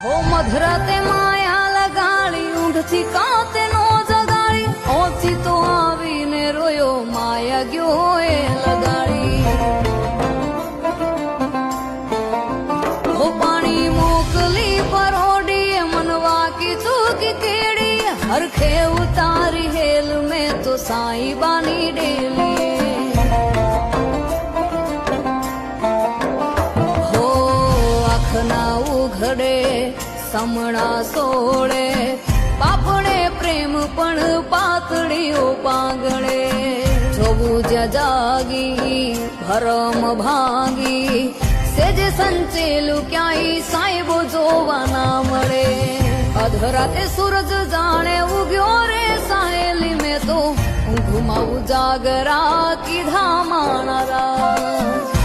हो मधुराते माया लगाड़ी ऊंढથી કાતે નો જગાડી ઓછી તો આવીને રોયો માયા ગયો એ લગાડી હો પાણી મોકલી પરોડી મનવા કી ચૂકી કેડી હરખે ઉતારી હેલ મેં તો સાઈ બાની ડેલી આંખના ઉઘડે સમણા સોળે પાપણે પ્રેમ પણ પાતળીઓ પાંગળે જોવું જ્યાં જાગી ભરમ ભાગી સેજ સંચેલું ક્યાંય સાહેબો જોવા ના મળે અધરાતે સૂરજ જાણે ઉગ્યો રે સાહેલી મેં તો ઊંઘમાં ઉજાગરા કીધા માણા રાજ